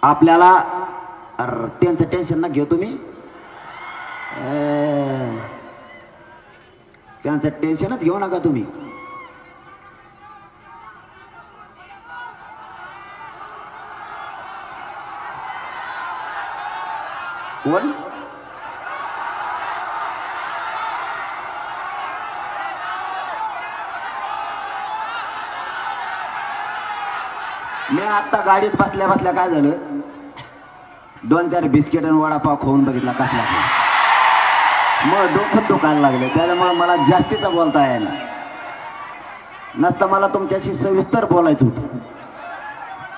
आपल्याला त्यांचं टेन्शन ना घेऊ तुम्ही, त्यांचं टेन्शनच घेऊ नका तुम्ही. कोण मी आता गाडीत बसल्या बसल्या काय झालं, 2-4 बिस्किट आणि वडापाव खाऊन बघितला कसला, मग डोकं दुखायला लागलं. त्याच्यामुळे मला जास्तीचं बोलता यायला नसतं, मला तुमच्याशी सविस्तर बोलायचं होतं.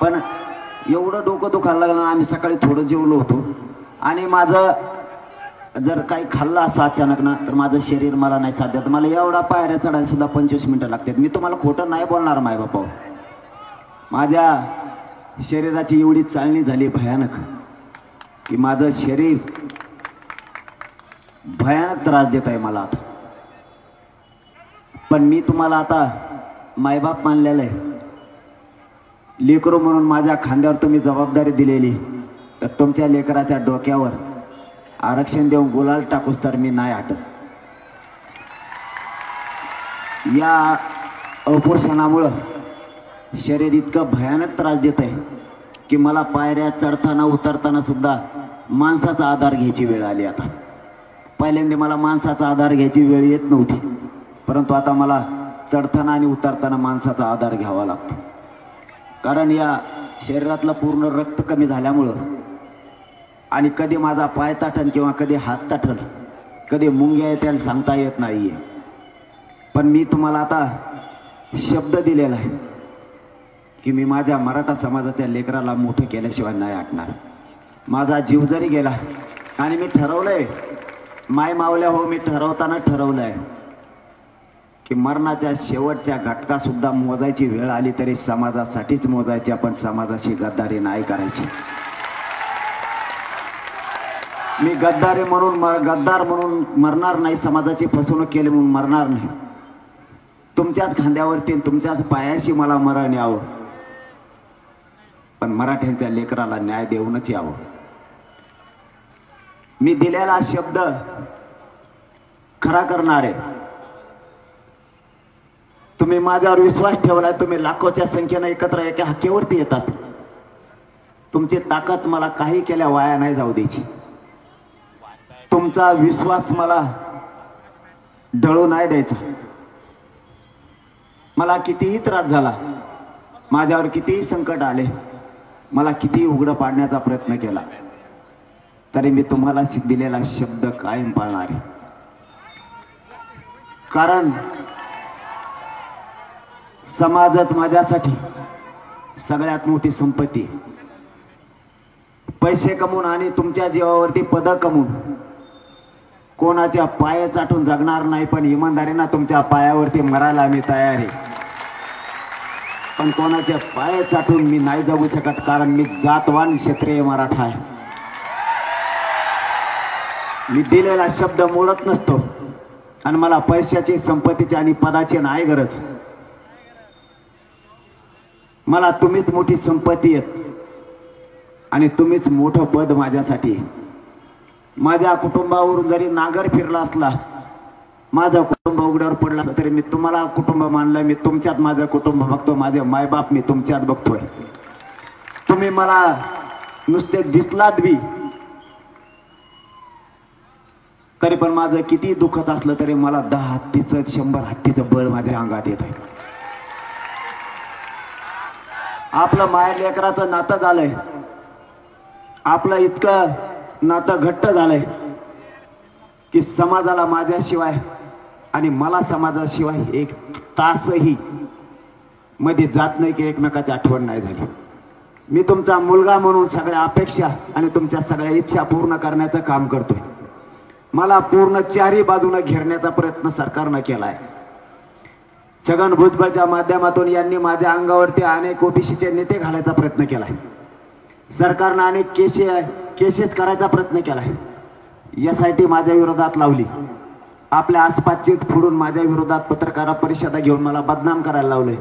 पण एवढं डोकं दुखायला लागलं. आम्ही सकाळी थोडं जेवलो होतो आणि माझं जर काही खाल्लं असं अचानक ना तर माझं शरीर मला नाही साध्य. मला एवढा पायऱ्या चढायला सुद्धा 25 मिनिटं लागतात. मी तुम्हाला खोटं नाही बोलणार माय बापा, माझ्या शरीराची एवढी चालणी झाली भयानक की माझं शरीर भयानक त्रास देत आहे मला आता. पण मी तुम्हाला आता मायबाप मानलेलं आहे. लेकरू म्हणून माझ्या खांद्यावर तुम्ही जबाबदारी दिलेली, तर तुमच्या लेकराच्या डोक्यावर आरक्षण देऊन गुलाल टाकूस तर मी नाही हटत. या अपोषणामुळं शरीर इतकं भयानक त्रास देत आहे की मला पायऱ्या चढताना उतरताना सुद्धा माणसाचा आधार घ्यायची वेळ आली. आता पहिल्यांदा मला माणसाचा आधार घ्यायची वेळ येत नव्हती, परंतु आता मला चढताना आणि उतरताना माणसाचा आधार घ्यावा लागतो. कारण या शरीरातलं पूर्ण रक्त कमी झाल्यामुळं आणि कधी माझा पाय ताठन किंवा कधी हात ताठन, कधी मुंग्या येत्या सांगता येत नाहीये. पण मी तुम्हाला आता शब्द दिलेला आहे की मी माझ्या मराठा समाजाच्या लेकराला मोठं केल्याशिवाय नाही हटणार. माझा जीव जरी गेला आणि मी ठरवलंय, माय मावल्या हो, मी ठरवताना ठरवलंय की मरणाच्या शेवटच्या घटका सुद्धा मोजायची वेळ आली तरी समाजासाठीच मोजायची, आपण समाजाशी गद्दारी नाही करायची. मी गद्दार म्हणून मरणार नाही, समाजाची फसवणूक केली म्हणून मरणार नाही. तुमच्याच खांद्यावरती तुमच्याच पायाशी मला मरण यावं, पण मराठ्यांच्या लेकराला न्याय देऊनच यावं. मी दिलेला शब्द खरा करणारे, तुम्ही माझ्यावर विश्वास ठेवलाय. तुम्ही लाखोच्या संख्येने एकत्र एका हाकेवरती येतात. तुमची ताकद मला काही केल्या वाया नाही जाऊ द्यायची. तुमचा विश्वास मला ढळू नाही द्यायचा. मला कितीही त्रास झाला, माझ्यावर कितीही संकट आले, मला कितीही उघडं पाडण्याचा प्रयत्न केला, तरी मी तुम्हाला दिलेला शब्द कायम पाळणार आहे. कारण समाजच माझ्यासाठी सगळ्यात मोठी संपत्ती. पैसे कमवून आणि तुमच्या जीवावरती पद कमवून कोणाच्या पाय चाटून जगणार नाही, पण इमानदारीनं तुमच्या पायावरती मरायला मी तयार आहे. पण कोणाच्या पाय चाटून मी नाही जगू शकत, कारण मी जातवान क्षत्रिय मराठा आहे. मी दिलेला शब्द मोडत नसतो आणि मला पैशाची, संपत्तीची आणि पदाची नाही गरज. मला तुम्हीच मोठी संपत्ती आहेत आणि तुम्हीच मोठं पद माझ्यासाठी. माझ्या कुटुंबावरून जरी नागर फिरला असला, माझं कुटुंब उघड्यावर पडला तरी मी तुम्हाला कुटुंब मानलंय. मी तुमच्यात माझं कुटुंब बघतो, माझे मायबाप मी तुमच्यात बघतोय. तुम्ही मला नुसते दिसलात बी तरी पण माझं किती दुखत असलं तरी मला 10 हत्तीचं 100 हत्तीचं बळ माझ्या अंगात येत आहे. आपलं माया लेकराचं नातं झालंय, आपलं इतकं नातं घट्ट झालंय की समाजाला माझ्याशिवाय आणि मला समाजाशिवाय एक तासही मध्ये जात नाही की एकमेकाची आठवण नाही झाली. मी तुमचा मुलगा म्हणून सगळ्या अपेक्षा आणि तुमच्या सगळ्या इच्छा पूर्ण करण्याचं काम करतोय. मला पूर्ण चारी बाजूने घेरण्याचा प्रयत्न सरकारनं केलाय. छगन भुजबळच्या माध्यमातून यांनी माझ्या अंगावरती अनेक ओबीसीचे नेते घालायचा प्रयत्न केलाय. सरकारनं अनेक केसेस करायचा प्रयत्न केलाय. यासाठी माझ्या विरोधात लावली. आपल्या आसपासचीच फोडून माझ्या विरोधात पत्रकार परिषदा घेऊन मला बदनाम करायला लावले.